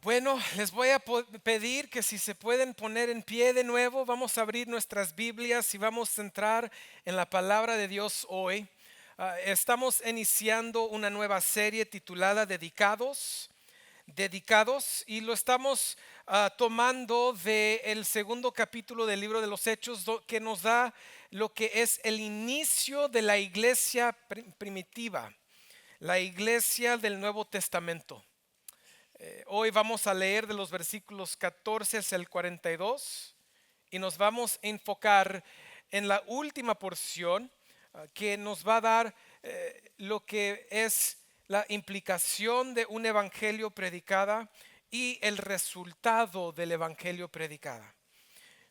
Bueno, les voy a pedir que si se pueden poner en pie de nuevo, vamos a abrir nuestras Biblias y vamos a entrar en la palabra de Dios hoy. Estamos iniciando una nueva serie titulada Dedicados, y lo estamos tomando del segundo capítulo del libro de los Hechos, que nos da lo que es el inicio de la iglesia primitiva, la iglesia del Nuevo Testamento. Hoy vamos a leer de los versículos 14 hasta el 42 y nos vamos a enfocar en la última porción que nos va a dar lo que es la implicación de un evangelio predicada y el resultado del evangelio predicada.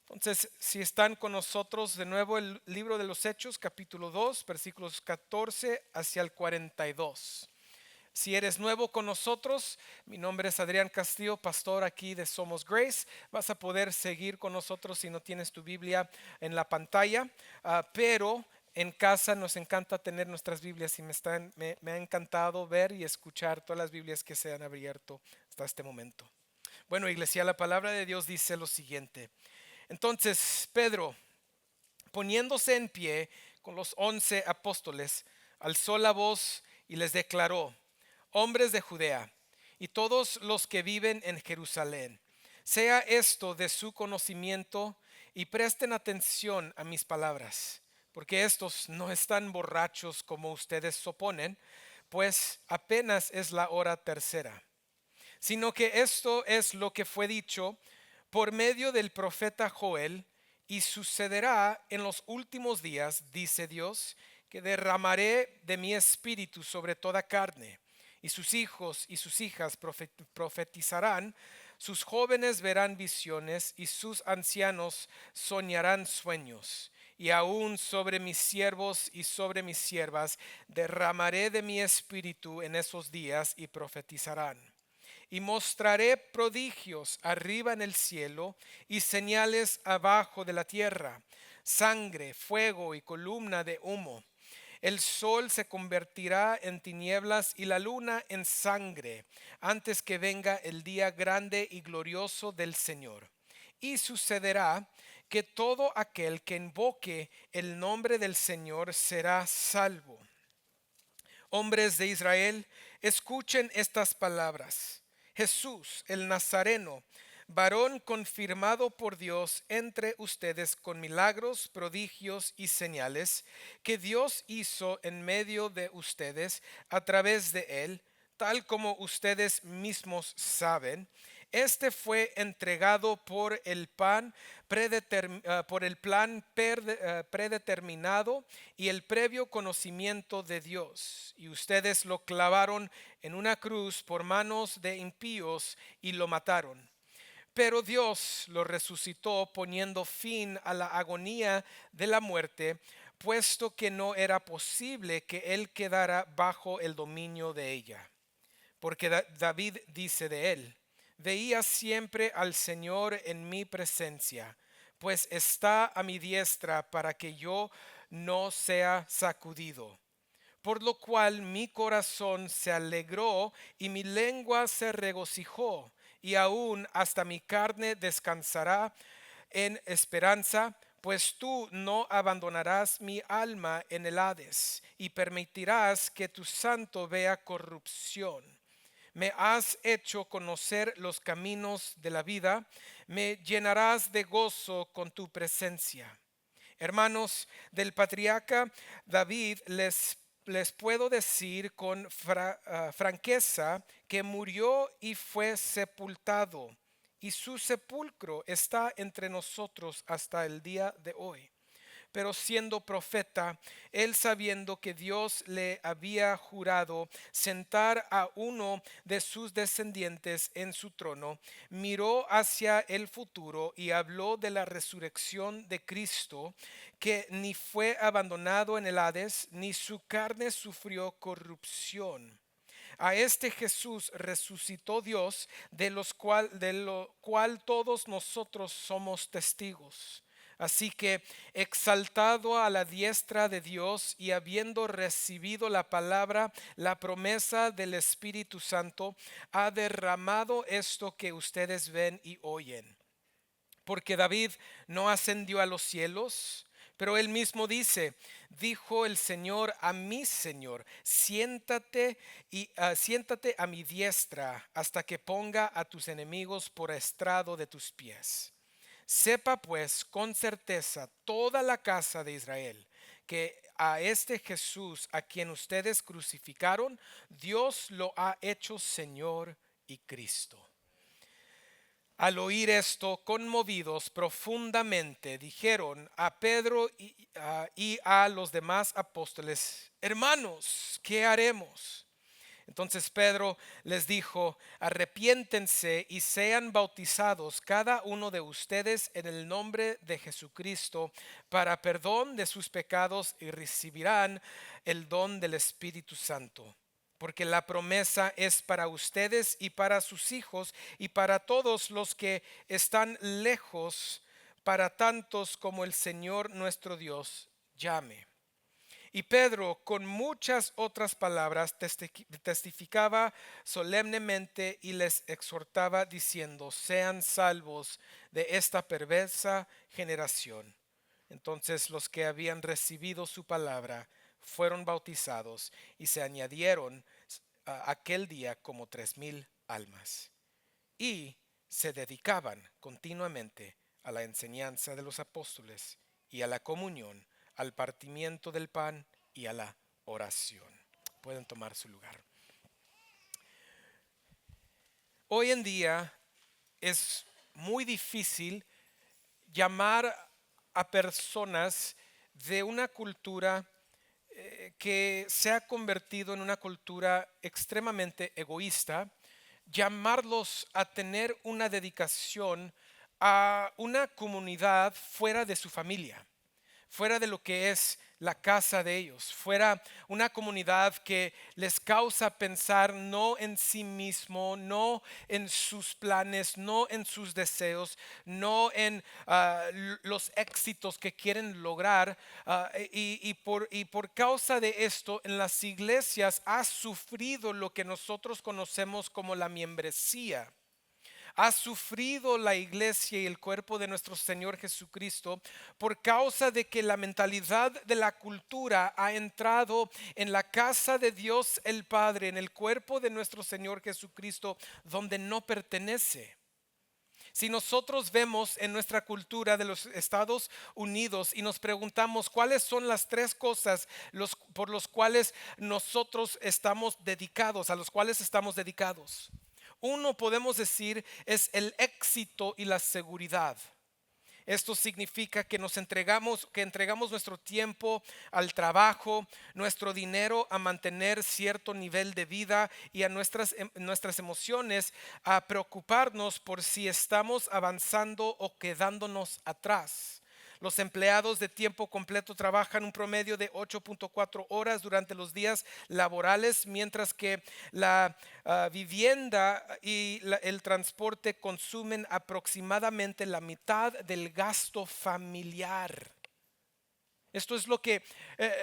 Entonces, si están con nosotros de nuevo, el libro de los Hechos, capítulo 2, versículos 14 hacia el 42. Si eres nuevo con nosotros, mi nombre es Adrián Castillo, pastor aquí de Somos Grace. Vas a poder seguir con nosotros si no tienes tu Biblia en la pantalla, pero en casa nos encanta tener nuestras Biblias y me ha encantado ver y escuchar todas las Biblias que se han abierto hasta este momento. Bueno, iglesia, la palabra de Dios dice lo siguiente. Entonces, Pedro, poniéndose en pie con los 11 apóstoles, alzó la voz y les declaró: hombres de Judea y todos los que viven en Jerusalén, sea esto de su conocimiento y presten atención a mis palabras, porque estos no están borrachos como ustedes suponen, pues apenas es la hora tercera, sino que esto es lo que fue dicho por medio del profeta Joel: y sucederá en los últimos días, dice Dios, que derramaré de mi espíritu sobre toda carne, y sus hijos y sus hijas profetizarán, sus jóvenes verán visiones y sus ancianos soñarán sueños. Y aún sobre mis siervos y sobre mis siervas derramaré de mi espíritu en esos días y profetizarán. Y mostraré prodigios arriba en el cielo y señales abajo de la tierra: sangre, fuego y columna de humo. El sol se convertirá en tinieblas y la luna en sangre, antes que venga el día grande y glorioso del Señor. Y sucederá que todo aquel que invoque el nombre del Señor será salvo. Hombres de Israel, escuchen estas palabras. Jesús, el Nazareno, varón confirmado por Dios entre ustedes con milagros, prodigios y señales, que Dios hizo en medio de ustedes a través de él, tal como ustedes mismos saben. Este fue entregado por el plan predeterminado y el previo conocimiento de Dios. Y ustedes lo clavaron en una cruz por manos de impíos y lo mataron. Pero Dios lo resucitó, poniendo fin a la agonía de la muerte, puesto que no era posible que él quedara bajo el dominio de ella. Porque David dice de él: veía siempre al Señor en mi presencia, pues está a mi diestra para que yo no sea sacudido. Por lo cual mi corazón se alegró y mi lengua se regocijó, y aún hasta mi carne descansará en esperanza, pues tú no abandonarás mi alma en el Hades, y permitirás que tu santo vea corrupción. Me has hecho conocer los caminos de la vida, me llenarás de gozo con tu presencia. Hermanos, del patriarca David les puedo decir con franqueza que murió y fue sepultado, y su sepulcro está entre nosotros hasta el día de hoy. Pero siendo profeta, él, sabiendo que Dios le había jurado sentar a uno de sus descendientes en su trono, miró hacia el futuro y habló de la resurrección de Cristo, que ni fue abandonado en el Hades, ni su carne sufrió corrupción. A este Jesús resucitó Dios, de lo cual todos nosotros somos testigos. Así que, exaltado a la diestra de Dios y habiendo recibido la palabra, la promesa del Espíritu Santo, ha derramado esto que ustedes ven y oyen. Porque David no ascendió a los cielos, pero él mismo dice, dijo el Señor a mi Señor, siéntate a mi diestra hasta que ponga a tus enemigos por estrado de tus pies. Sepa pues con certeza toda la casa de Israel que a este Jesús a quien ustedes crucificaron, Dios lo ha hecho Señor y Cristo. Al oír esto, conmovidos profundamente, dijeron a Pedro y a los demás apóstoles, hermanos, ¿qué haremos? Entonces Pedro les dijo, arrepiéntense y sean bautizados cada uno de ustedes en el nombre de Jesucristo para perdón de sus pecados y recibirán el don del Espíritu Santo. Porque la promesa es para ustedes y para sus hijos y para todos los que están lejos, para tantos como el Señor nuestro Dios llame. Y Pedro, con muchas otras palabras, testificaba solemnemente y les exhortaba diciendo, sean salvos de esta perversa generación. Entonces los que habían recibido su palabra fueron bautizados y se añadieron aquel día como 3,000 almas. Y se dedicaban continuamente a la enseñanza de los apóstoles y a la comunión, al partimiento del pan y a la oración. Pueden tomar su lugar. Hoy en día es muy difícil llamar a personas de una cultura que se ha convertido en una cultura extremadamente egoísta, llamarlos a tener una dedicación a una comunidad fuera de su familia, fuera de lo que es la casa de ellos, fuera una comunidad que les causa pensar no en sí mismo, no en sus planes, no en sus deseos, no en los éxitos que quieren lograr. Y por causa de esto, en las iglesias ha sufrido lo que nosotros conocemos como la membresía. Ha sufrido la iglesia y el cuerpo de nuestro Señor Jesucristo por causa de que la mentalidad de la cultura ha entrado en la casa de Dios el Padre, en el cuerpo de nuestro Señor Jesucristo, donde no pertenece. Si nosotros vemos en nuestra cultura de los Estados Unidos y nos preguntamos cuáles son las tres cosas por los cuales nosotros estamos dedicados, a los cuales estamos dedicados. Uno, podemos decir, es el éxito y la seguridad. Esto significa que entregamos nuestro tiempo al trabajo, nuestro dinero a mantener cierto nivel de vida y a nuestras emociones a preocuparnos por si estamos avanzando o quedándonos atrás. Los empleados de tiempo completo trabajan un promedio de 8.4 horas durante los días laborales, mientras que la vivienda y el transporte consumen aproximadamente la mitad del gasto familiar. Esto es lo que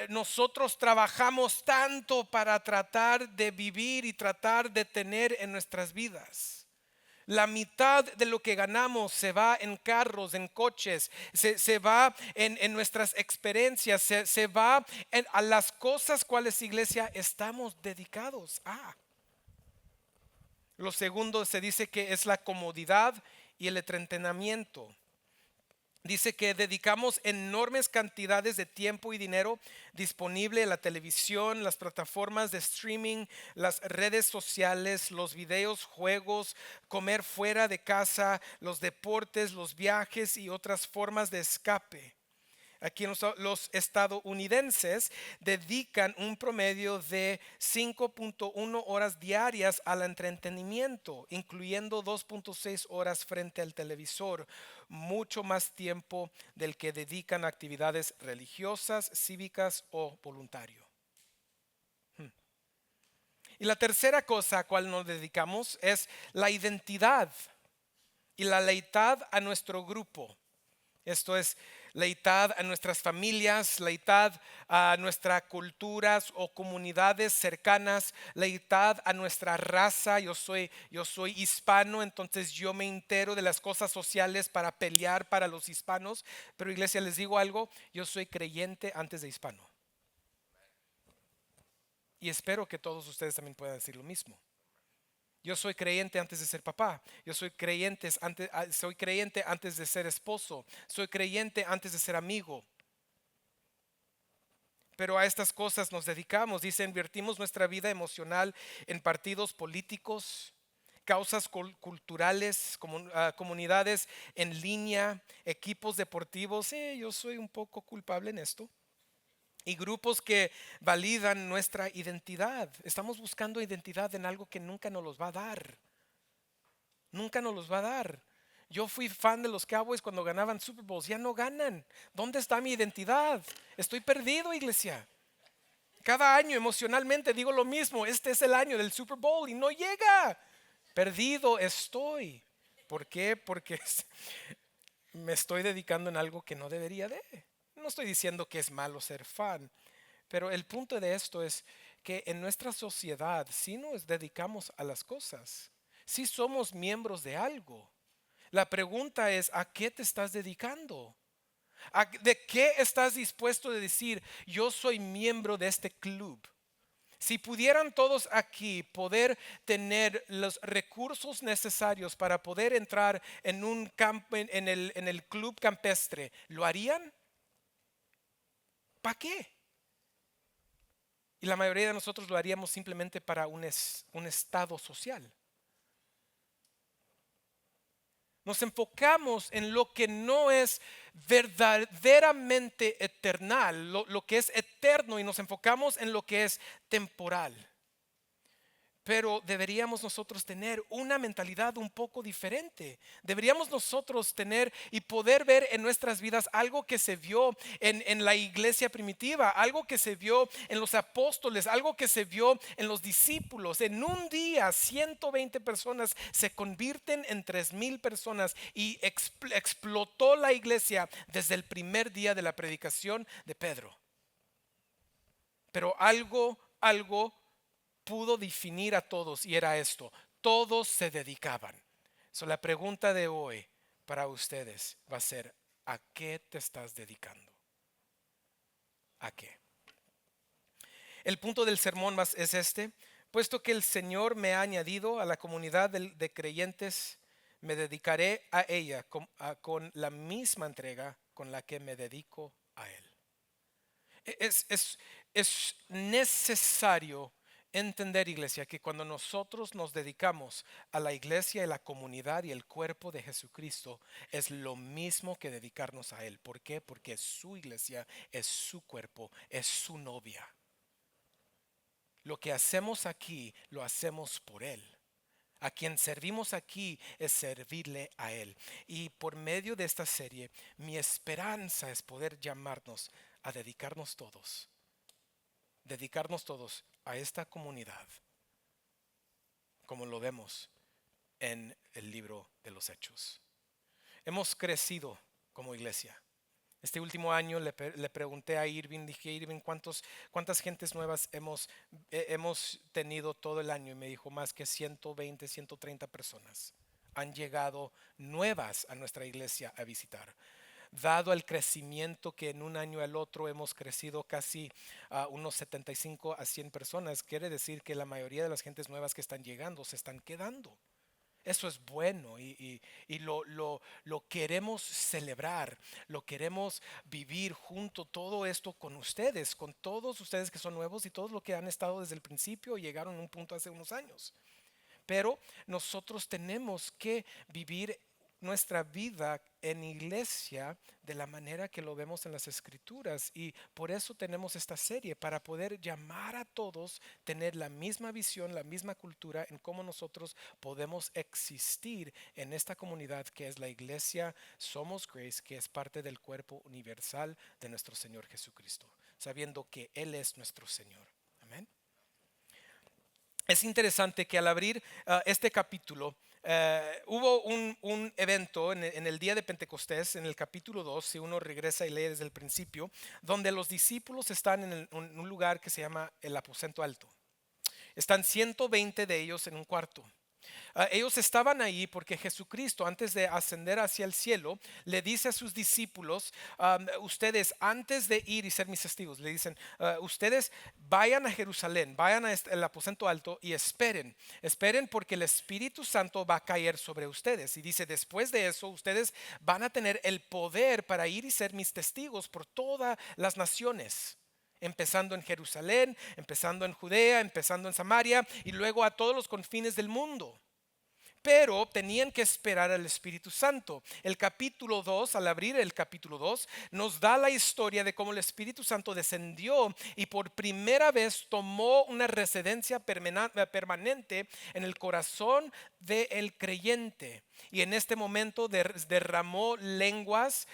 nosotros trabajamos tanto para tratar de vivir y tratar de tener en nuestras vidas. La mitad de lo que ganamos se va en carros, en coches, se va en nuestras experiencias, se va a las cosas cuales, iglesia, estamos dedicados a. Lo segundo se dice que es la comodidad y el entretenimiento. Dice que dedicamos enormes cantidades de tiempo y dinero disponible en la televisión, las plataformas de streaming, las redes sociales, los videos, juegos, comer fuera de casa, los deportes, los viajes y otras formas de escape. Aquí los estadounidenses dedican un promedio de 5.1 horas diarias al entretenimiento, incluyendo 2.6 horas frente al televisor, mucho más tiempo del que dedican a actividades religiosas, cívicas o voluntario. Y la tercera cosa a cual nos dedicamos es la identidad y la lealtad a nuestro grupo. Esto es lealtad a nuestras familias, lealtad a nuestras culturas o comunidades cercanas, lealtad a nuestra raza. Yo soy hispano, entonces yo me entero de las cosas sociales para pelear para los hispanos. Pero iglesia, les digo algo, yo soy creyente antes de hispano. Y espero que todos ustedes también puedan decir lo mismo. Yo soy creyente antes de ser papá. Yo soy creyente antes de ser esposo. Soy creyente antes de ser amigo. Pero a estas cosas nos dedicamos. Dice, invertimos nuestra vida emocional en partidos políticos, causas culturales, comunidades en línea, equipos deportivos. Sí, yo soy un poco culpable en esto. Y grupos que validan nuestra identidad. Estamos buscando identidad en algo que nunca nos los va a dar. Nunca nos los va a dar. Yo fui fan de los Cowboys cuando ganaban Super Bowls. Ya no ganan. ¿Dónde está mi identidad? Estoy perdido, iglesia. Cada año emocionalmente digo lo mismo. Este es el año del Super Bowl y no llega. Perdido estoy. ¿Por qué? Porque me estoy dedicando en algo que no debería de. No estoy diciendo que es malo ser fan, pero el punto de esto es que en nuestra sociedad sí nos dedicamos a las cosas, sí somos miembros de algo. La pregunta es, ¿a qué te estás dedicando? ¿De qué estás dispuesto a decir, yo soy miembro de este club? Si pudieran todos aquí poder tener los recursos necesarios para poder entrar en un campo, en el club campestre, ¿lo harían? ¿Para qué? Y la mayoría de nosotros lo haríamos simplemente para un estado social. Nos enfocamos en lo que no es verdaderamente eternal, lo que es eterno, y nos enfocamos en lo que es temporal. Pero deberíamos nosotros tener una mentalidad un poco diferente. Deberíamos nosotros tener y poder ver en nuestras vidas algo que se vio en la iglesia primitiva, algo que se vio en los apóstoles, algo que se vio en los discípulos. En un día 120 personas se convierten en 3,000 personas y explotó la iglesia desde el primer día de la predicación de Pedro. Pero algo pudo definir a todos y era esto: todos se dedicaban. La pregunta de hoy para ustedes va a ser: ¿a qué te estás dedicando? ¿A qué? El punto del sermón más es este: puesto que el Señor me ha añadido a la comunidad de creyentes, me dedicaré a ella con la misma entrega con la que me dedico a Él. Es necesario entender, iglesia, que cuando nosotros nos dedicamos a la iglesia y la comunidad y el cuerpo de Jesucristo, es lo mismo que dedicarnos a Él. ¿Por qué? Porque es su iglesia, es su cuerpo, es su novia. Lo que hacemos aquí, lo hacemos por Él. A quien servimos aquí es servirle a Él. Y por medio de esta serie, mi esperanza es poder llamarnos a dedicarnos todos a esta comunidad, como lo vemos en el libro de los Hechos. Hemos crecido como iglesia. Este último año le pregunté a Irving, dije: Irving, ¿cuántas gentes nuevas hemos tenido todo el año? Y me dijo: más que 120, 130 personas han llegado nuevas a nuestra iglesia a visitar. Dado el crecimiento que en un año al otro hemos crecido casi a unos 75 a 100 personas, quiere decir que la mayoría de las gentes nuevas que están llegando se están quedando. Eso es bueno y lo queremos celebrar, lo queremos vivir junto, todo esto con ustedes, con todos ustedes que son nuevos y todos los que han estado desde el principio y llegaron a un punto hace unos años. Pero nosotros tenemos que vivir nuestra vida en iglesia de la manera que lo vemos en las escrituras, y por eso tenemos esta serie, para poder llamar a todos, tener la misma visión, la misma cultura en cómo nosotros podemos existir en esta comunidad que es la iglesia Somos Grace, que es parte del cuerpo universal de nuestro Señor Jesucristo, sabiendo que Él es nuestro Señor. Amén. Es interesante que al abrir este capítulo, Hubo un evento en el día de Pentecostés, en el capítulo 2, si uno regresa y lee desde el principio, donde los discípulos están en un lugar que se llama el aposento alto. Están 120 de ellos en un cuarto. Ellos estaban ahí porque Jesucristo, antes de ascender hacia el cielo, le dice a sus discípulos, ustedes antes de ir y ser mis testigos, le dicen, ustedes vayan a Jerusalén, vayan al aposento alto y esperen porque el Espíritu Santo va a caer sobre ustedes. Y dice, después de eso, ustedes van a tener el poder para ir y ser mis testigos por todas las naciones. Empezando en Jerusalén, empezando en Judea, empezando en Samaria y luego a todos los confines del mundo. Pero tenían que esperar al Espíritu Santo. El capítulo 2, al abrir el capítulo 2, nos da la historia de cómo el Espíritu Santo descendió y por primera vez tomó una residencia permanente en el corazón del creyente. Y en este momento derramó lenguas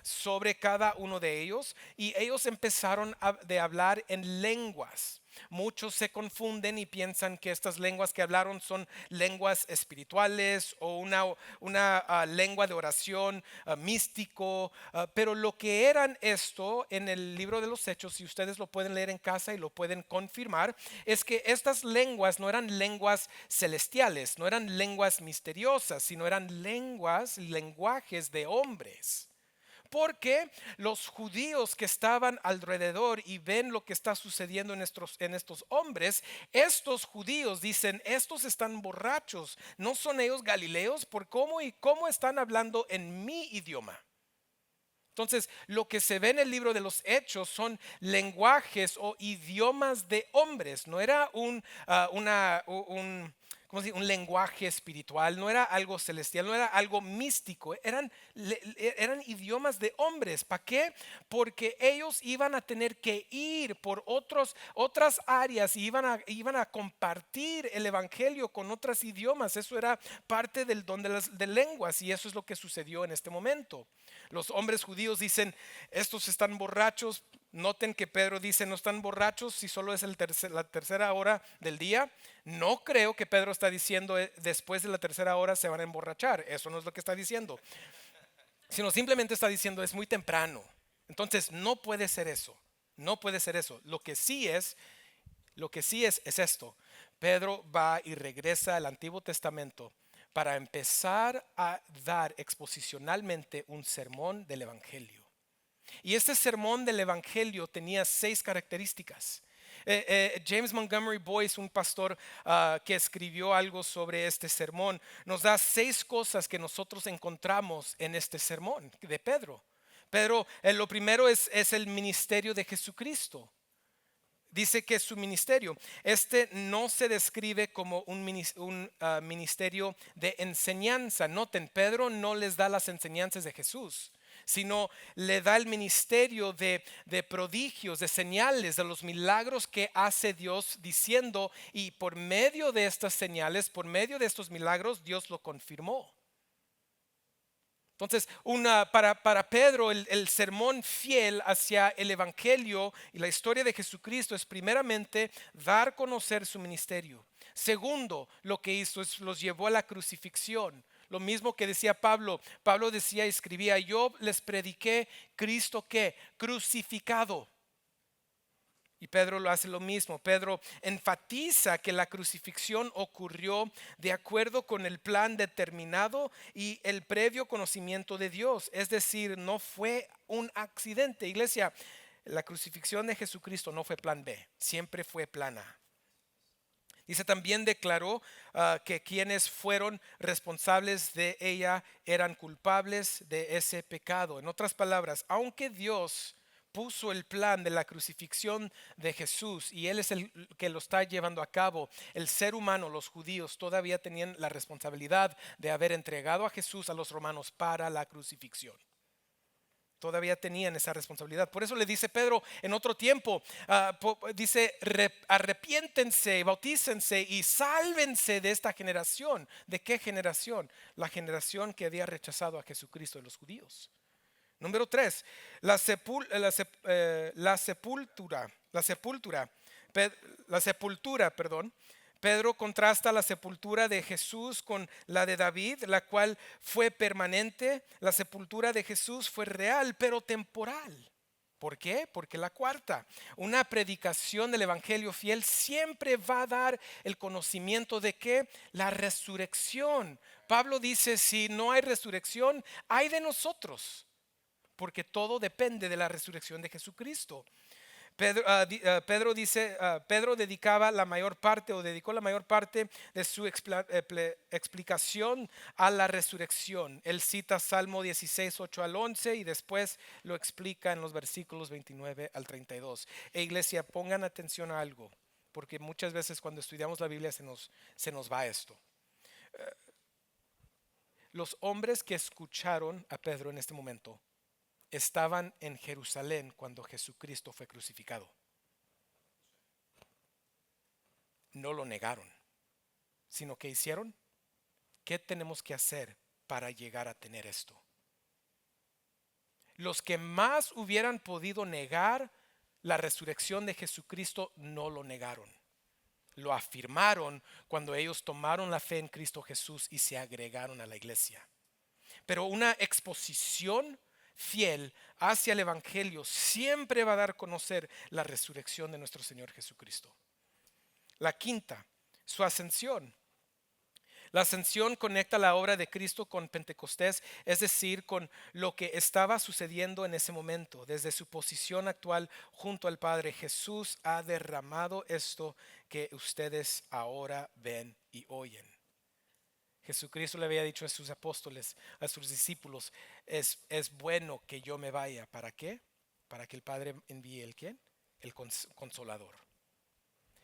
sobre cada uno de ellos y ellos empezaron a hablar en lenguas. Muchos se confunden y piensan que estas lenguas que hablaron son lenguas espirituales o una lengua de oración místico, pero lo que eran esto en el libro de los Hechos, si ustedes lo pueden leer en casa y lo pueden confirmar, es que estas lenguas no eran lenguas celestiales, no eran lenguas misteriosas, sino eran lenguajes de hombres. Porque los judíos que estaban alrededor y ven lo que está sucediendo en estos hombres, estos judíos dicen, estos están borrachos, ¿no son ellos galileos? ¿Por cómo están hablando en mi idioma? Entonces, lo que se ve en el libro de los Hechos son lenguajes o idiomas de hombres. No era ¿cómo se dice? Un lenguaje espiritual, no era algo celestial, no era algo místico. Eran idiomas de hombres. ¿Para qué? Porque ellos iban a tener que ir por otras áreas y iban a compartir el evangelio con otros idiomas. Eso era parte del don de lenguas y eso es lo que sucedió en este momento. Los hombres judíos dicen, estos están borrachos. Noten que Pedro dice, no están borrachos si solo es la tercera hora del día. No creo que Pedro está diciendo, después de la tercera hora se van a emborrachar. Eso no es lo que está diciendo. Sino simplemente está diciendo, es muy temprano. Entonces no puede ser eso. No puede ser eso. Lo que sí es esto. Pedro va y regresa al Antiguo Testamento para empezar a dar exposicionalmente un sermón del Evangelio. Y este sermón del Evangelio tenía 6 características. James Montgomery Boyce, un pastor que escribió algo sobre este sermón, nos da 6 cosas que nosotros encontramos en este sermón de Pedro. Pero lo primero es el ministerio de Jesucristo. Dice que su ministerio, no se describe como un ministerio de enseñanza. Noten, Pedro no les da las enseñanzas de Jesús, sino le da el ministerio de prodigios, de señales, de los milagros que hace Dios, diciendo, y por medio de estas señales, por medio de estos milagros, Dios lo confirmó. Entonces, para Pedro, el sermón fiel hacia el Evangelio y la historia de Jesucristo es primeramente dar a conocer su ministerio. Segundo, lo que hizo es los llevó a la crucifixión. Lo mismo que decía Pablo. Pablo decía y escribía, yo les prediqué Cristo que crucificado. Y Pedro lo hace lo mismo. Pedro enfatiza que la crucifixión ocurrió de acuerdo con el plan determinado y el previo conocimiento de Dios. Es decir, no fue un accidente. Iglesia, la crucifixión de Jesucristo no fue plan B, siempre fue plan A. Dice, también declaró que quienes fueron responsables de ella eran culpables de ese pecado. En otras palabras, aunque Dios puso el plan de la crucifixión de Jesús y Él es el que lo está llevando a cabo, el ser humano, los judíos, todavía tenían la responsabilidad de haber entregado a Jesús a los romanos para la crucifixión. Todavía tenían esa responsabilidad. Por eso le dice Pedro en otro tiempo, dice, arrepiéntense, bautícense y sálvense de esta generación. ¿De qué generación? La generación que había rechazado a Jesucristo de los judíos. Número 3, la sepultura, Pedro contrasta la sepultura de Jesús con la de David, la cual fue permanente. La sepultura de Jesús fue real, pero temporal. ¿Por qué? Porque la cuarta, una predicación del Evangelio fiel siempre va a dar el conocimiento de que la resurrección. Pablo dice, si no hay resurrección, hay de nosotros, porque todo depende de la resurrección de Jesucristo. Pedro dice, Pedro dedicaba la mayor parte o dedicó la mayor parte de su explicación a la resurrección. Él cita Salmo 16, 8 al 11 y después lo explica en los versículos 29 al 32. Iglesia, pongan atención a algo, porque muchas veces cuando estudiamos la Biblia se nos va esto. Los hombres que escucharon a Pedro en este momento estaban en Jerusalén cuando Jesucristo fue crucificado. No lo negaron, sino que hicieron. ¿Qué tenemos que hacer para llegar a tener esto? Los que más hubieran podido negar la resurrección de Jesucristo no lo negaron. Lo afirmaron cuando ellos tomaron la fe en Cristo Jesús y se agregaron a la iglesia. Pero una exposición fiel hacia el Evangelio siempre va a dar a conocer la resurrección de nuestro Señor Jesucristo. La quinta, su ascensión. La ascensión conecta la obra de Cristo con Pentecostés, es decir, con lo que estaba sucediendo en ese momento. Desde su posición actual junto al Padre, Jesús ha derramado esto que ustedes ahora ven y oyen. Jesucristo le había dicho a sus apóstoles, a sus discípulos, es bueno que yo me vaya. ¿Para qué? Para que el Padre envíe el ¿quién? El consolador.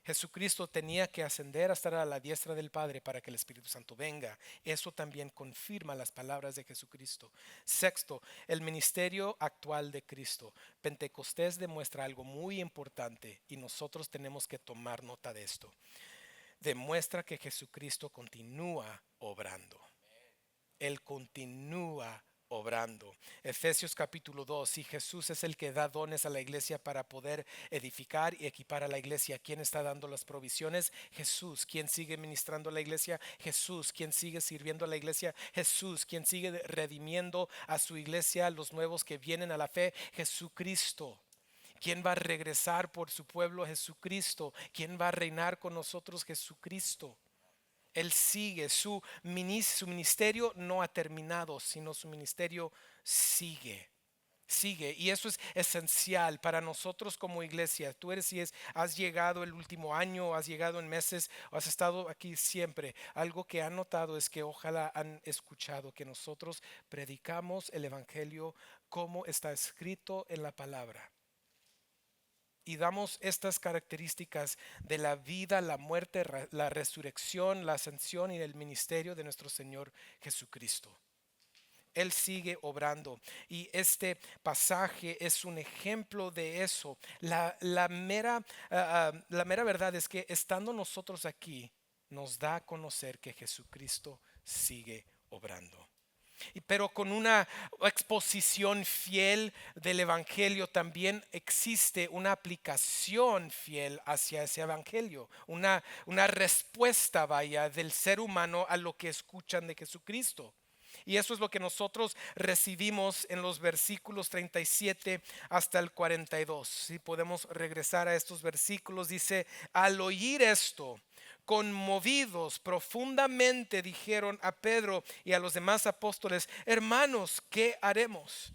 Jesucristo tenía que ascender a estar a la diestra del Padre para que el Espíritu Santo venga. Eso también confirma las palabras de Jesucristo. Sexto, el ministerio actual de Cristo. Pentecostés demuestra algo muy importante y nosotros tenemos que tomar nota de esto. Demuestra que Jesucristo continúa obrando. Él continúa obrando. Efesios capítulo 2, y Jesús es el que da dones a la iglesia para poder edificar y equipar a la iglesia. ¿Quién está dando las provisiones? Jesús. ¿Quién sigue ministrando a la iglesia? Jesús. ¿Quién sigue sirviendo a la iglesia? Jesús. ¿Quién sigue redimiendo a su iglesia, a los nuevos que vienen a la fe? Jesucristo. ¿Quién va a regresar por su pueblo? Jesucristo. ¿Quién va a reinar con nosotros? Jesucristo. Él sigue, su ministerio no ha terminado, sino su ministerio sigue. Sigue, y eso es esencial para nosotros como iglesia. Tú eres, si has llegado el último año, has llegado en meses, o has estado aquí siempre. Algo que han notado es que ojalá han escuchado que nosotros predicamos el evangelio como está escrito en la palabra. Y damos estas características de la vida, la muerte, la resurrección, la ascensión y el ministerio de nuestro Señor Jesucristo. Él sigue obrando y este pasaje es un ejemplo de eso. La mera verdad es que estando nosotros aquí nos da a conocer que Jesucristo sigue obrando. Pero con una exposición fiel del Evangelio también existe una aplicación fiel hacia ese Evangelio, una respuesta, vaya, del ser humano a lo que escuchan de Jesucristo. Y eso es lo que nosotros recibimos en los versículos 37 hasta el 42. Si podemos regresar a estos versículos, dice, al oír esto, conmovidos profundamente dijeron a Pedro y a los demás apóstoles, hermanos, ¿qué haremos?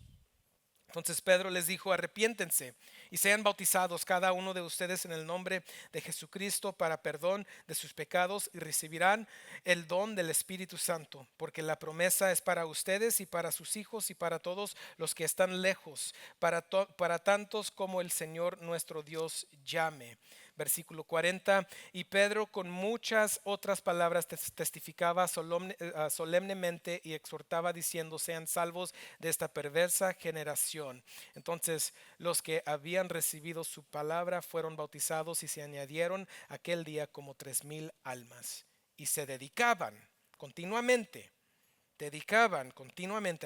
Entonces Pedro les dijo, arrepiéntense y sean bautizados cada uno de ustedes en el nombre de Jesucristo para perdón de sus pecados y recibirán el don del Espíritu Santo, porque la promesa es para ustedes y para sus hijos y para todos los que están lejos, para tantos como el Señor nuestro Dios llame. Versículo 40, y Pedro con muchas otras palabras testificaba solemnemente y exhortaba diciendo, sean salvos de esta perversa generación. Entonces los que habían recibido su palabra fueron bautizados y se añadieron aquel día como 3,000 almas y se dedicaban continuamente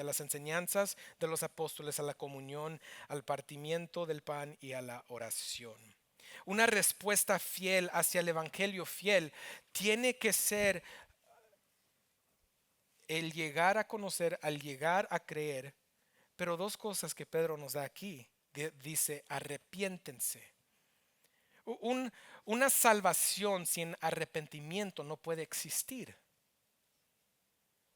a las enseñanzas de los apóstoles, a la comunión, al partimiento del pan y a la oración. una respuesta fiel hacia el evangelio fiel, tiene que ser el llegar a conocer, al llegar a creer. Pero dos cosas que Pedro nos da aquí. Dice, arrepiéntense. Un- una salvación sin arrepentimiento no puede existir.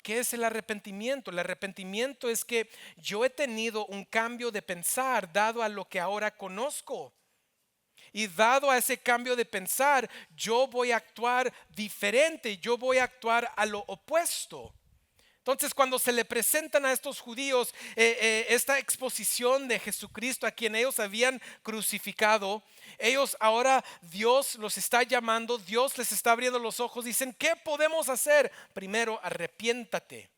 ¿Qué es el arrepentimiento? El arrepentimiento es que yo he tenido un cambio de pensar dado a lo que ahora conozco. Y dado a ese cambio de pensar, yo voy a actuar diferente, yo voy a actuar a lo opuesto. Entonces, cuando se le presentan a estos judíos esta exposición de Jesucristo a quien ellos habían crucificado, ellos ahora Dios los está llamando, Dios les está abriendo los ojos, dicen, ¿qué podemos hacer? Primero, arrepiéntate.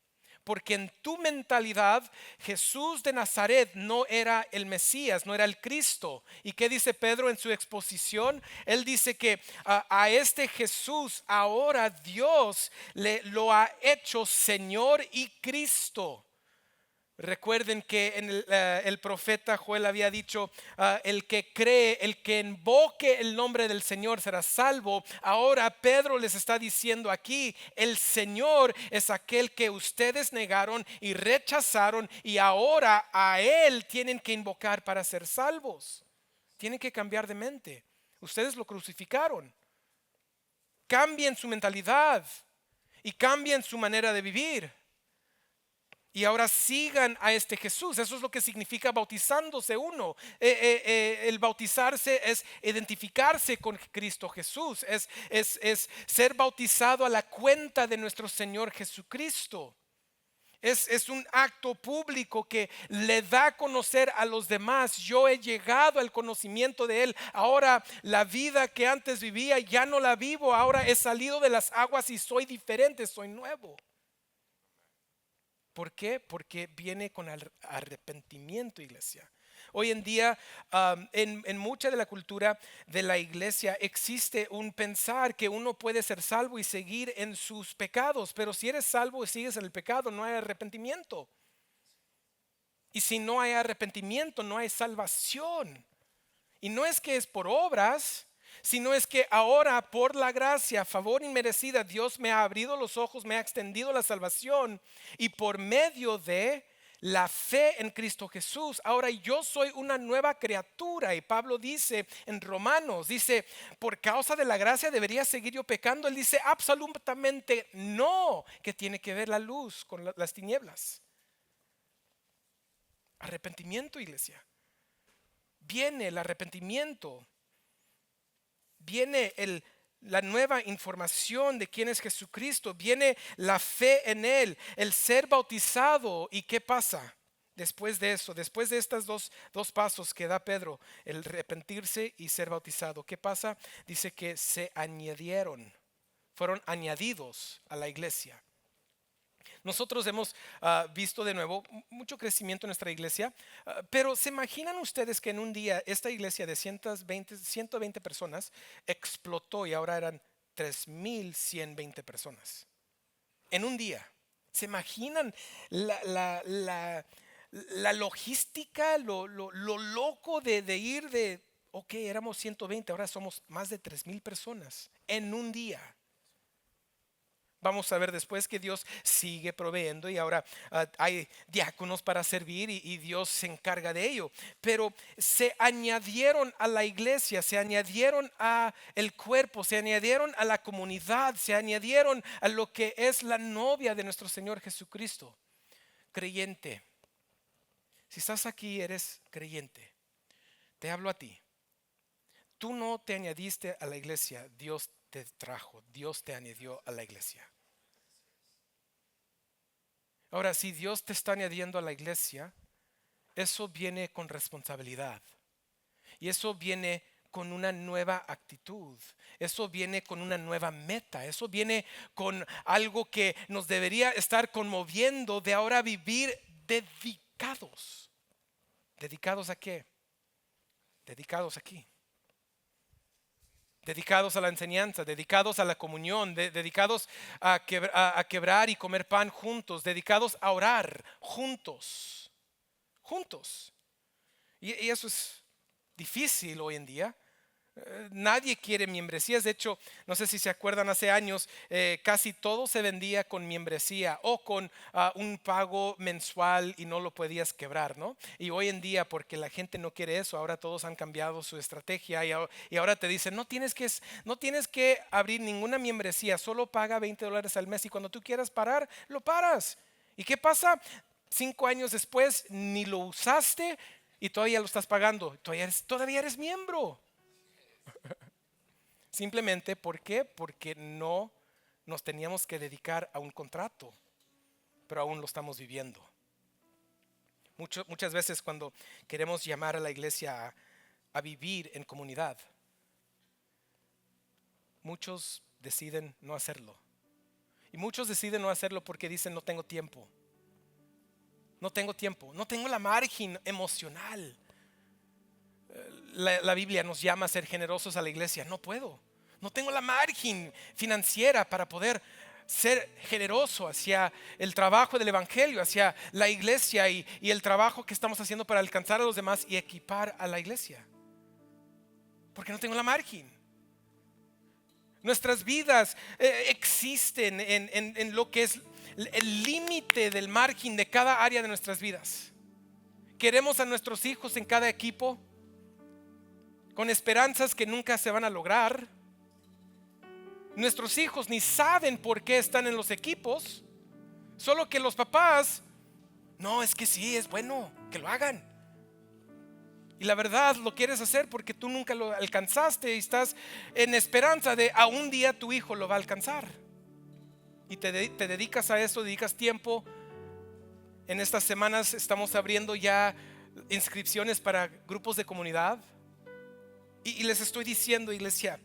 Porque en tu mentalidad Jesús de Nazaret no era el Mesías, no era el Cristo. ¿Y qué dice Pedro en su exposición? Él dice que a este Jesús ahora Dios lo ha hecho Señor y Cristo. Recuerden que en el profeta Joel había dicho, el que cree, el que invoque el nombre del Señor será salvo. Ahora Pedro les está diciendo aquí, el Señor es aquel que ustedes negaron y rechazaron y ahora a Él tienen que invocar para ser salvos. Tienen que cambiar de mente. Ustedes lo crucificaron. Cambien su mentalidad y cambien su manera de vivir. Y ahora sigan a este Jesús. Eso es lo que significa bautizándose uno. El bautizarse es identificarse con Cristo Jesús. Es ser bautizado a la cuenta de nuestro Señor Jesucristo. Es un acto público que le da a conocer a los demás. Yo he llegado al conocimiento de Él. Ahora la vida que antes vivía ya no la vivo. Ahora he salido de las aguas y soy diferente, soy nuevo. ¿Por qué? Porque viene con arrepentimiento, iglesia. Hoy en día, en mucha de la cultura de la iglesia existe un pensar que uno puede ser salvo y seguir en sus pecados, pero si eres salvo y sigues en el pecado, no hay arrepentimiento. Y si no hay arrepentimiento, no hay salvación. Y no es que es por obras, sino es que ahora por la gracia, favor inmerecida, Dios me ha abrido los ojos, me ha extendido la salvación y por medio de la fe en Cristo Jesús, ahora yo soy una nueva criatura. Y Pablo dice en Romanos, dice, por causa de la gracia debería seguir yo pecando. Él dice absolutamente no, que tiene que ver la luz con las tinieblas. Arrepentimiento, iglesia. Viene el arrepentimiento. Viene la nueva información de quién es Jesucristo. Viene la fe en Él, el ser bautizado. ¿Y qué pasa después de eso? Después de estos dos pasos que da Pedro, el arrepentirse y ser bautizado. ¿Qué pasa? Dice que se añadieron, fueron añadidos a la iglesia. Nosotros hemos visto de nuevo mucho crecimiento en nuestra iglesia, pero ¿se imaginan ustedes que en un día esta iglesia de 120 personas explotó y ahora eran 3120 personas? En un día. ¿Se imaginan la logística, lo loco de ir de, ok, éramos 120, ahora somos más de 3000 personas en un día? Vamos a ver después que Dios sigue proveyendo y ahora hay diáconos para servir y Dios se encarga de ello. Pero se añadieron a la iglesia, se añadieron a el cuerpo, se añadieron a la comunidad, se añadieron a lo que es la novia de nuestro Señor Jesucristo. Creyente, si estás aquí eres creyente, te hablo a ti. Tú no te añadiste a la iglesia, Dios te trajo, Dios te añadió a la iglesia. Ahora, si Dios te está añadiendo a la iglesia, eso viene con responsabilidad. Y eso viene con una nueva actitud. Eso viene con una nueva meta. Eso viene con algo que nos debería estar conmoviendo de ahora vivir dedicados. ¿Dedicados a qué? Dedicados aquí. Dedicados a la enseñanza, dedicados a la comunión, dedicados a quebrar y comer pan juntos, dedicados a orar juntos, juntos. Y eso es difícil hoy en día, Nadie quiere membresías. De hecho, no sé si se acuerdan, hace años casi todo se vendía con membresía o con un pago mensual y no lo podías quebrar, ¿no? Y hoy en día, porque la gente no quiere eso, ahora todos han cambiado su estrategia y ahora te dicen, no tienes que abrir ninguna membresía, solo paga $20 al mes y cuando tú quieras parar, lo paras. ¿Y qué pasa? 5 años después ni lo usaste y todavía lo estás pagando, todavía eres miembro. Simplemente, ¿por qué? Porque no nos teníamos que dedicar a un contrato, pero aún lo estamos viviendo. Muchas veces cuando queremos llamar a la iglesia a vivir en comunidad, muchos deciden no hacerlo. Y muchos deciden no hacerlo porque dicen no tengo tiempo. No tengo tiempo, no tengo la margen emocional. La Biblia nos llama a ser generosos a la iglesia. No puedo, no tengo la margen financiera para poder ser generoso hacia el trabajo del evangelio, hacia la iglesia y el trabajo que estamos haciendo para alcanzar a los demás y equipar a la iglesia, porque no tengo la margen. Nuestras vidas existen en lo que es el límite del margen de cada área de nuestras vidas. Queremos a nuestros hijos en cada equipo con esperanzas que nunca se van a lograr. Nuestros hijos ni saben por qué están en los equipos, solo que los papás, no, es que sí, es bueno que lo hagan. Y la verdad lo quieres hacer porque tú nunca lo alcanzaste y estás en esperanza de a un día tu hijo lo va a alcanzar. Y te dedicas a eso, dedicas tiempo. En estas semanas estamos abriendo ya inscripciones para grupos de comunidad. Y les estoy diciendo, iglesia,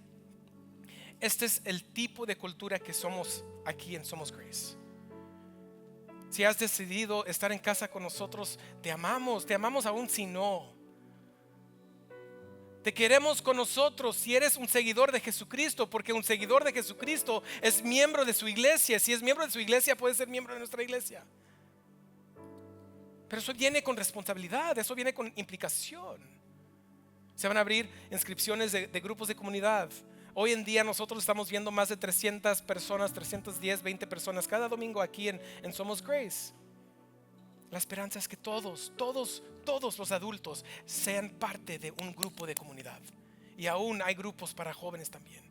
este es el tipo de cultura que somos aquí en Somos Grace. Si has decidido estar en casa con nosotros, te amamos aún si no. Te queremos con nosotros si eres un seguidor de Jesucristo, porque un seguidor de Jesucristo es miembro de su iglesia. Si es miembro de su iglesia, puede ser miembro de nuestra iglesia. Pero eso viene con responsabilidad, eso viene con implicación. Se van a abrir inscripciones de grupos de comunidad. Hoy en día nosotros estamos viendo más de 300 personas, 310, 20 personas cada domingo aquí en Somos Grace. La esperanza es que todos los adultos sean parte de un grupo de comunidad. Y aún hay grupos para jóvenes también.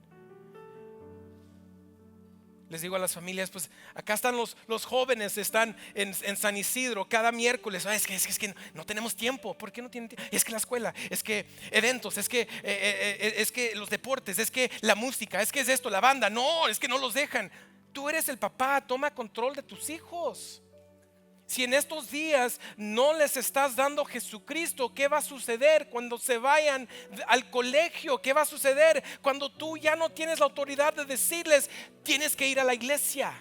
Les digo a las familias, pues acá están los jóvenes, están en San Isidro cada miércoles. Es que no tenemos tiempo. ¿Por qué no tienen tiempo? Es que la escuela, es que eventos, es que los deportes, es que la música, es que es esto, la banda. No, es que no los dejan. Tú eres el papá, toma control de tus hijos. Si en estos días no les estás dando Jesucristo, ¿qué va a suceder cuando se vayan al colegio? ¿Qué va a suceder cuando tú ya no tienes la autoridad de decirles, tienes que ir a la iglesia?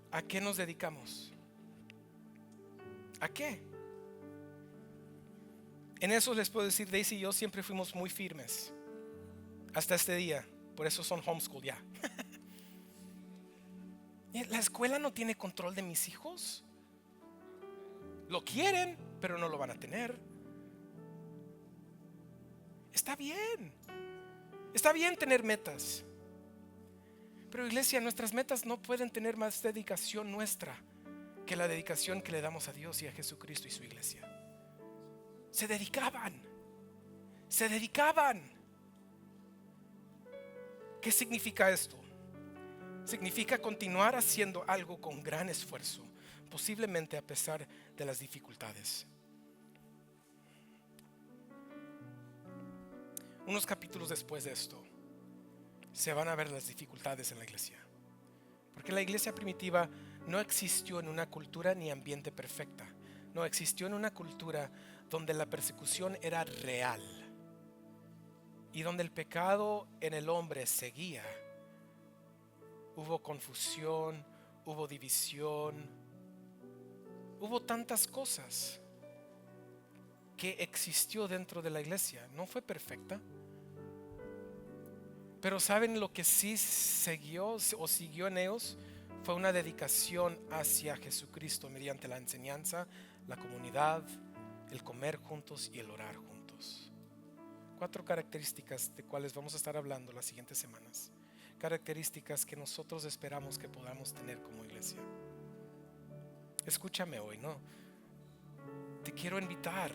¿A qué nos dedicamos? ¿A qué? En eso les puedo decir, Daisy y yo siempre fuimos muy firmes hasta este día. Por eso son homeschool ya. La escuela no tiene control de mis hijos. Lo quieren, pero no lo van a tener. Está bien tener metas, pero iglesia, nuestras metas no pueden tener más dedicación nuestra que la dedicación que le damos a Dios y a Jesucristo y su iglesia. Se dedicaban. ¿Qué significa esto? Significa continuar haciendo algo con gran esfuerzo, posiblemente a pesar de las dificultades. Unos capítulos después de esto se van a ver las dificultades en la iglesia, porque la iglesia primitiva no existió en una cultura ni ambiente perfecta. No existió en una cultura donde la persecución era real y donde el pecado en el hombre seguía. Hubo confusión, hubo división, hubo tantas cosas que existió dentro de la iglesia. No fue perfecta, pero ¿saben lo que sí siguió en ellos? Fue una dedicación hacia Jesucristo mediante la enseñanza, la comunidad, el comer juntos y el orar juntos. juntos. 4 características de cuales vamos a estar hablando las siguientes semanas. Características que nosotros esperamos que podamos tener como iglesia. Escúchame hoy, ¿no? Te quiero invitar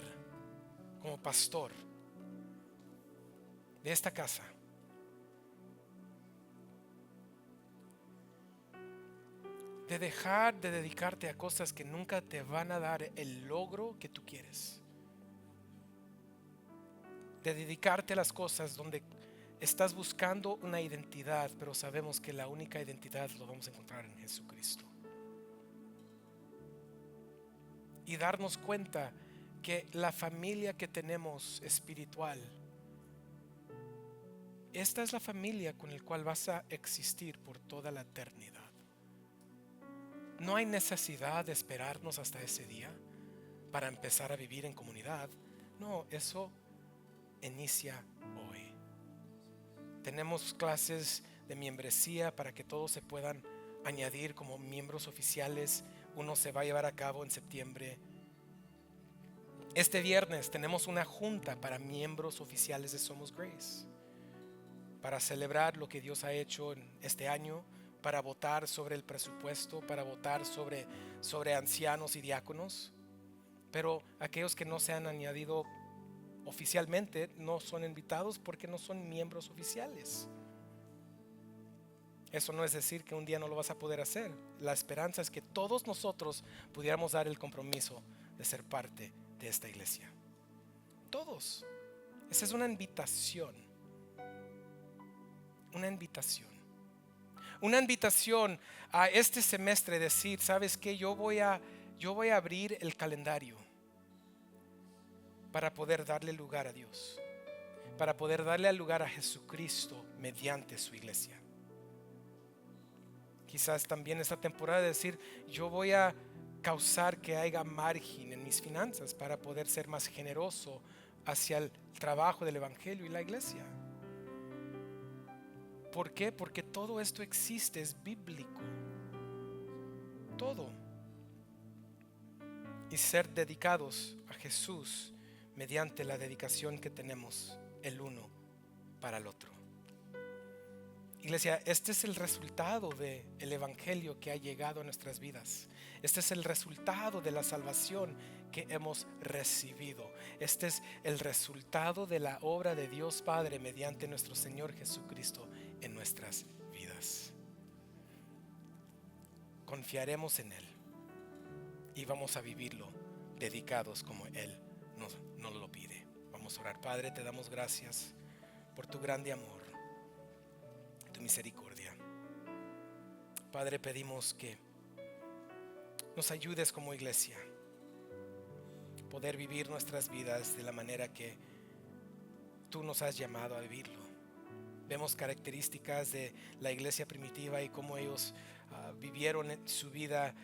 como pastor de esta casa de dejar de dedicarte a cosas que nunca te van a dar el logro que tú quieres, de dedicarte a las cosas donde estás buscando una identidad, pero sabemos que la única identidad lo vamos a encontrar en Jesucristo, y darnos cuenta que la familia que tenemos espiritual, esta es la familia con la cual vas a existir por toda la eternidad. No hay necesidad de esperarnos hasta ese día para empezar a vivir en comunidad. No, eso inicia hoy. Tenemos clases de membresía para que todos se puedan añadir como miembros oficiales. Uno se va a llevar a cabo en septiembre. Este viernes tenemos una junta para miembros oficiales de Somos Grace, para celebrar lo que Dios ha hecho en este año, para votar sobre el presupuesto, para votar sobre ancianos y diáconos. Pero aquellos que no se han añadido oficialmente no son invitados porque no son miembros oficiales. Eso no es decir que un día no lo vas a poder hacer. La esperanza es que todos nosotros pudiéramos dar el compromiso de ser parte de esta iglesia. Todos. Esa es una invitación. Una invitación. Una invitación a este semestre, decir, ¿sabes qué? Yo voy a abrir el calendario para poder darle lugar a Dios, para poder darle lugar a Jesucristo mediante su iglesia. Quizás también esta temporada decir, yo voy a causar que haya margen en mis finanzas para poder ser más generoso hacia el trabajo del evangelio y la iglesia. ¿Por qué? Porque todo esto existe, es bíblico. Todo. Y ser dedicados a Jesús mediante la dedicación que tenemos el uno para el otro. Iglesia, este es el resultado del evangelio que ha llegado a nuestras vidas. Este es el resultado de la salvación que hemos recibido. Este es el resultado de la obra de Dios Padre mediante nuestro Señor Jesucristo en nuestras vidas. Confiaremos en Él y vamos a vivirlo dedicados como Él nos lo pide. Vamos a orar. Padre, te damos gracias por tu grande amor, tu misericordia. Padre, pedimos que nos ayudes como iglesia a poder vivir nuestras vidas de la manera que tú nos has llamado a vivirlo. Vemos características de la iglesia primitiva y cómo ellos vivieron su vida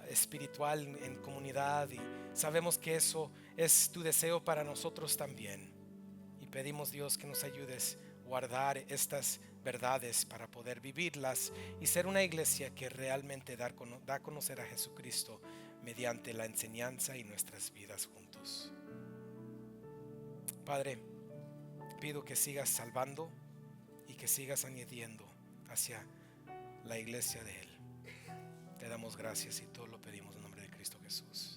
espiritual en comunidad, y sabemos que eso es tu deseo para nosotros también. Y pedimos, Dios, que nos ayudes a guardar estas verdades para poder vivirlas y ser una iglesia que realmente da a conocer a Jesucristo mediante la enseñanza y nuestras vidas juntos. Padre, pido que sigas salvando y que sigas añadiendo hacia la iglesia de Él. Te damos gracias y todo lo pedimos en nombre de Cristo Jesús.